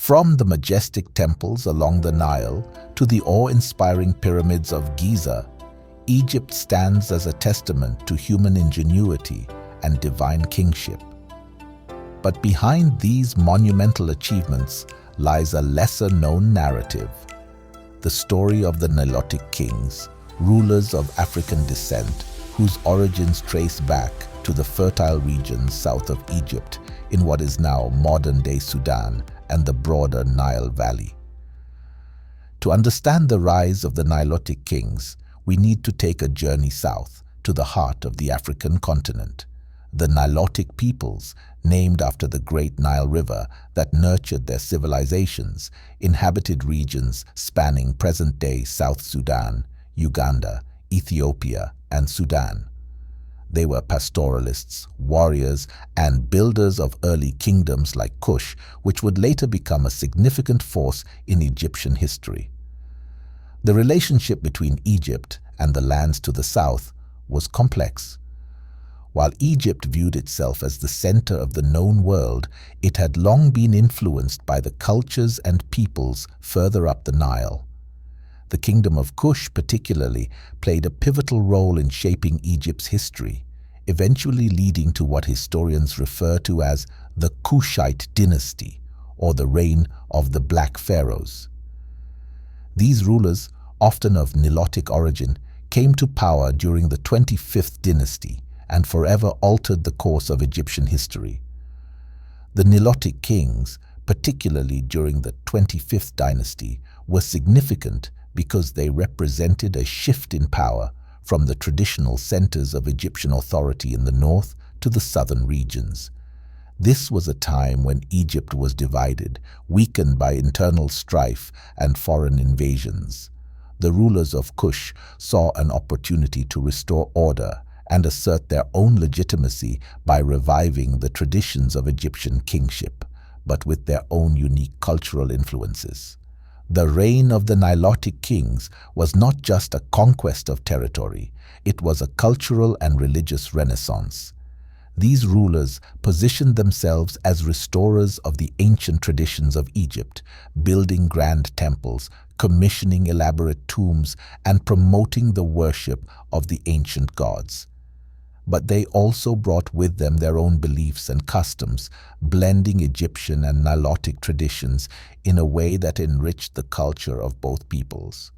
From the majestic temples along the Nile to the awe-inspiring pyramids of Giza, Egypt stands as a testament to human ingenuity and divine kingship. But behind these monumental achievements lies a lesser-known narrative, the story of the Nilotic kings, rulers of African descent, whose origins trace back to the fertile regions south of Egypt in what is now modern-day Sudan and the broader Nile Valley. To understand the rise of the Nilotic kings, we need to take a journey south to the heart of the African continent. The Nilotic peoples, named after the great Nile River that nurtured their civilizations, inhabited regions spanning present-day South Sudan, Uganda, Ethiopia, and Sudan. They were pastoralists, warriors, and builders of early kingdoms like Kush, which would later become a significant force in Egyptian history. The relationship between Egypt and the lands to the south was complex. While Egypt viewed itself as the center of the known world, it had long been influenced by the cultures and peoples further up the Nile. The kingdom of Kush particularly played a pivotal role in shaping Egypt's history, eventually leading to what historians refer to as the Kushite dynasty, or the reign of the Black Pharaohs. These rulers, often of Nilotic origin, came to power during the 25th dynasty and forever altered the course of Egyptian history. The Nilotic kings, particularly during the 25th dynasty, were significant because they represented a shift in power from the traditional centers of Egyptian authority in the north to the southern regions. This was a time when Egypt was divided, weakened by internal strife and foreign invasions. The rulers of Kush saw an opportunity to restore order and assert their own legitimacy by reviving the traditions of Egyptian kingship, but with their own unique cultural influences. The reign of the Nilotic kings was not just a conquest of territory, it was a cultural and religious renaissance. These rulers positioned themselves as restorers of the ancient traditions of Egypt, building grand temples, commissioning elaborate tombs, and promoting the worship of the ancient gods. But they also brought with them their own beliefs and customs, blending Egyptian and Nilotic traditions in a way that enriched the culture of both peoples.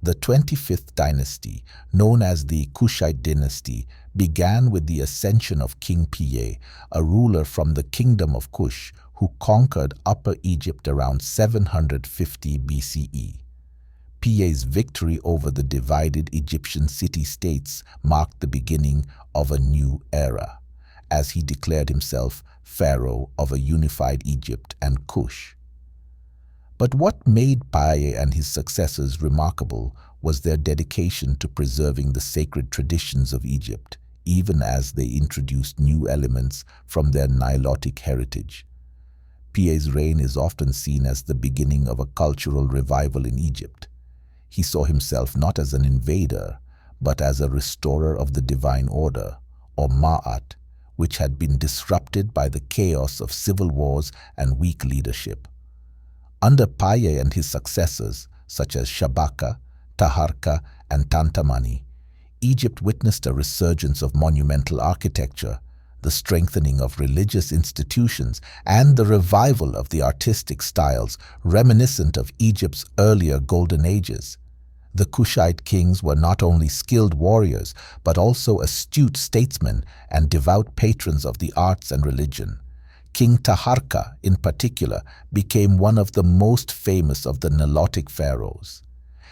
The 25th dynasty, known as the Kushite dynasty, began with the ascension of King Piye, a ruler from the kingdom of Kush, who conquered Upper Egypt around 750 BCE. Piye's victory over the divided Egyptian city-states marked the beginning of a new era, as he declared himself pharaoh of a unified Egypt and Kush. But what made Piye and his successors remarkable was their dedication to preserving the sacred traditions of Egypt, even as they introduced new elements from their Nilotic heritage. Piye's reign is often seen as the beginning of a cultural revival in Egypt. He saw himself not as an invader, but as a restorer of the divine order, or Ma'at, which had been disrupted by the chaos of civil wars and weak leadership. Under Piye and his successors, such as Shabaka, Taharka, and Tantamani, Egypt witnessed a resurgence of monumental architecture, the strengthening of religious institutions, and the revival of the artistic styles reminiscent of Egypt's earlier golden ages. The Kushite kings were not only skilled warriors, but also astute statesmen and devout patrons of the arts and religion. King Taharka, in particular, became one of the most famous of the Nilotic pharaohs.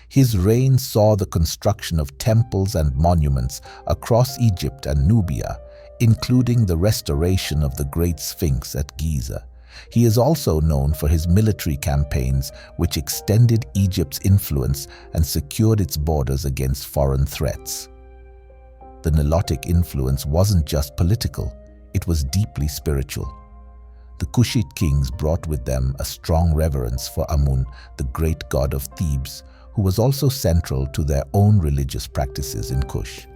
His reign saw the construction of temples and monuments across Egypt and Nubia, including the restoration of the Great Sphinx at Giza. He is also known for his military campaigns, which extended Egypt's influence and secured its borders against foreign threats. The Nilotic influence wasn't just political, it was deeply spiritual. The Kushite kings brought with them a strong reverence for Amun, the great god of Thebes, who was also central to their own religious practices in Kush.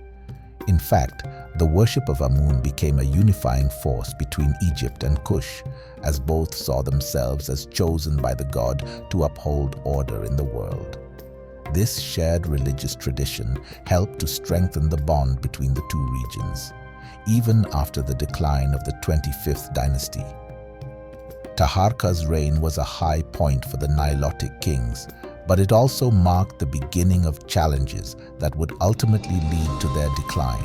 In fact, the worship of Amun became a unifying force between Egypt and Kush, as both saw themselves as chosen by the god to uphold order in the world. This shared religious tradition helped to strengthen the bond between the two regions, even after the decline of the 25th dynasty. Taharka's reign was a high point for the Nilotic kings, but it also marked the beginning of challenges that would ultimately lead to their decline.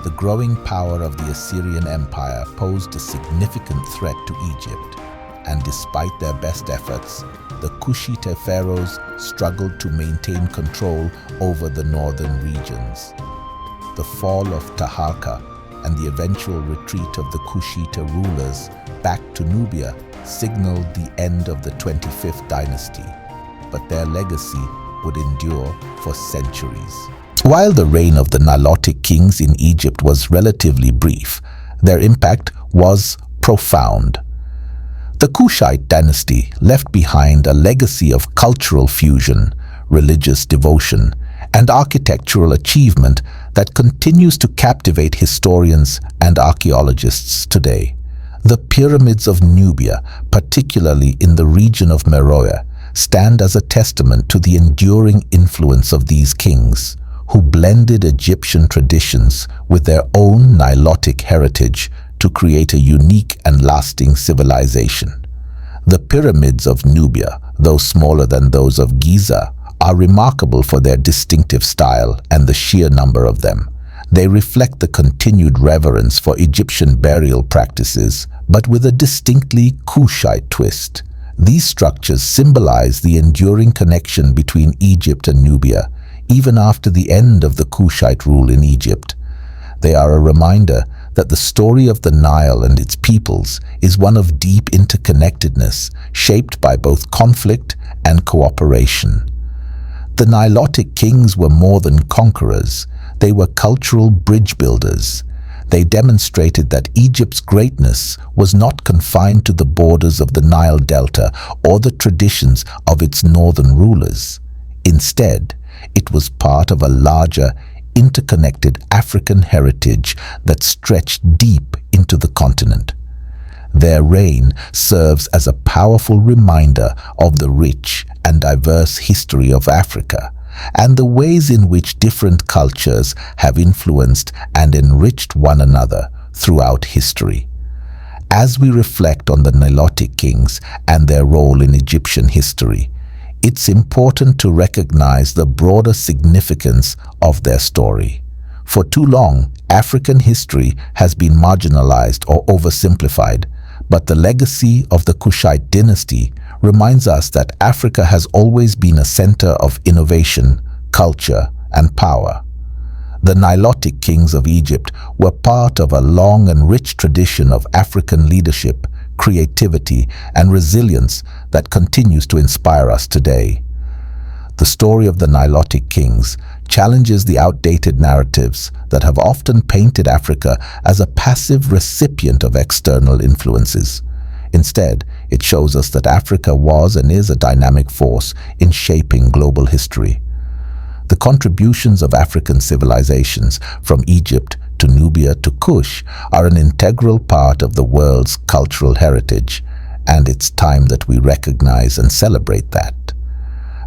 The growing power of the Assyrian Empire posed a significant threat to Egypt, and despite their best efforts, the Kushite pharaohs struggled to maintain control over the northern regions. The fall of Taharka and the eventual retreat of the Kushite rulers back to Nubia signaled the end of the 25th dynasty, but their legacy would endure for centuries. While the reign of the Nilotic kings in Egypt was relatively brief, their impact was profound. The Kushite dynasty left behind a legacy of cultural fusion, religious devotion, and architectural achievement that continues to captivate historians and archaeologists today. The pyramids of Nubia, particularly in the region of Meroe, stand as a testament to the enduring influence of these kings, who blended Egyptian traditions with their own Nilotic heritage to create a unique and lasting civilization. The pyramids of Nubia, though smaller than those of Giza, are remarkable for their distinctive style and the sheer number of them. They reflect the continued reverence for Egyptian burial practices, but with a distinctly Kushite twist. These structures symbolize the enduring connection between Egypt and Nubia, even after the end of the Kushite rule in Egypt. They are a reminder that the story of the Nile and its peoples is one of deep interconnectedness, shaped by both conflict and cooperation. The Nilotic kings were more than conquerors. They were cultural bridge builders. They demonstrated that Egypt's greatness was not confined to the borders of the Nile Delta or the traditions of its northern rulers. Instead, it was part of a larger, interconnected African heritage that stretched deep into the continent. Their reign serves as a powerful reminder of the rich and diverse history of Africa and the ways in which different cultures have influenced and enriched one another throughout history. As we reflect on the Nilotic kings and their role in Egyptian history, it's important to recognize the broader significance of their story. For too long, African history has been marginalized or oversimplified, but the legacy of the Kushite dynasty reminds us that Africa has always been a center of innovation, culture, and power. The Nilotic kings of Egypt were part of a long and rich tradition of African leadership, creativity, and resilience that continues to inspire us today. The story of the Nilotic kings challenges the outdated narratives that have often painted Africa as a passive recipient of external influences. Instead, it shows us that Africa was and is a dynamic force in shaping global history. The contributions of African civilizations, from Egypt to Nubia to Kush, are an integral part of the world's cultural heritage, and it's time that we recognize and celebrate that.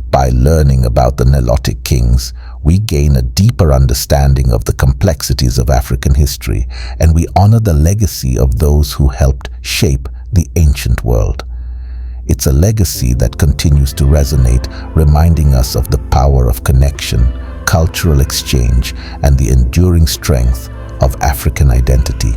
By learning about the Nilotic kings, we gain a deeper understanding of the complexities of African history, and we honor the legacy of those who helped shape the ancient world. It's a legacy that continues to resonate, reminding us of the power of connection, cultural exchange, and the enduring strength of African identity.